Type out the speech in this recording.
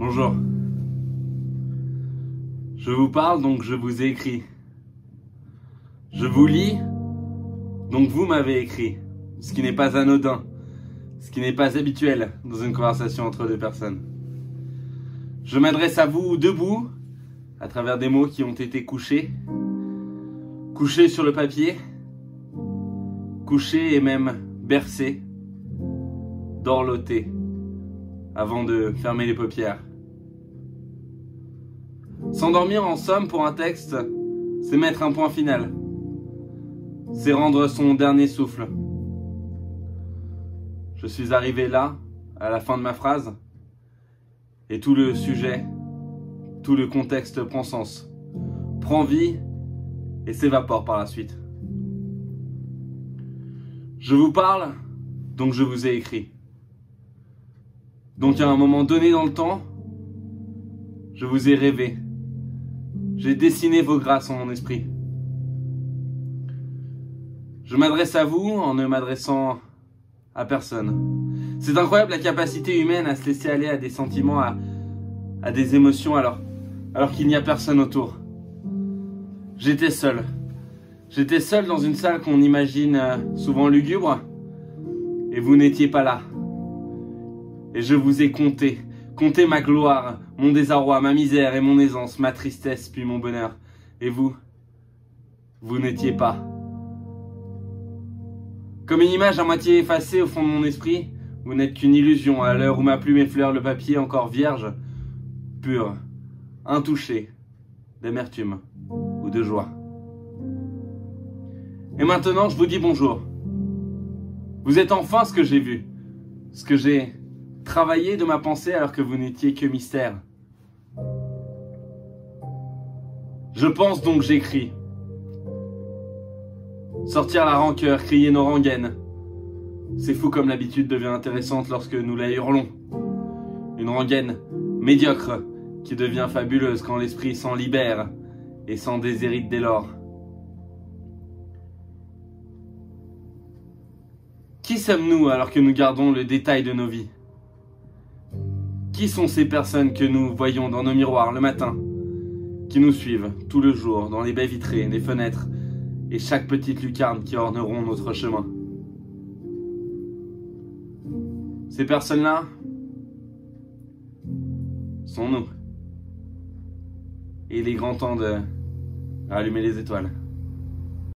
Bonjour. Je vous parle, donc je vous ai écrit. Je vous lis, donc vous m'avez écrit. Ce qui n'est pas anodin, ce qui n'est pas habituel dans une conversation entre deux personnes. Je m'adresse à vous debout, à travers des mots qui ont été couchés sur le papier, couchés et même bercés, dorlotés, avant de fermer les paupières. S'endormir en somme pour un texte, c'est mettre un point final. C'est rendre son dernier souffle. Je suis arrivé là, à la fin de ma phrase, et tout le sujet, tout le contexte prend sens, prend vie et s'évapore par la suite. Je vous parle, donc je vous ai écrit. Donc à un moment donné dans le temps, je vous ai rêvé. J'ai dessiné vos grâces en mon esprit. Je m'adresse à vous en ne m'adressant à personne. C'est incroyable la capacité humaine à se laisser aller à des sentiments, à des émotions alors qu'il n'y a personne autour. J'étais seul. J'étais seul dans une salle qu'on imagine souvent lugubre et vous n'étiez pas là. Et je vous ai compté ma gloire, mon désarroi, ma misère et mon aisance, ma tristesse puis mon bonheur. Et vous n'étiez pas. Comme une image à moitié effacée au fond de mon esprit, vous n'êtes qu'une illusion à l'heure où ma plume effleure le papier encore vierge, pur, intouché d'amertume ou de joie. Et maintenant, je vous dis bonjour. Vous êtes enfin ce que j'ai vu, ce que j'ai travaillé de ma pensée alors que vous n'étiez que mystère. Je pense donc j'écris. Sortir la rancœur, crier nos rengaines. C'est fou comme l'habitude devient intéressante lorsque nous la hurlons. Une rengaine médiocre qui devient fabuleuse quand l'esprit s'en libère et s'en déshérite dès lors. Qui sommes-nous alors que nous gardons le détail de nos vies? Qui sont ces personnes que nous voyons dans nos miroirs le matin, qui nous suivent tout le jour dans les baies vitrées, les fenêtres et chaque petite lucarne qui orneront notre chemin? Ces personnes-là sont nous. Et il est grand temps de rallumer les étoiles.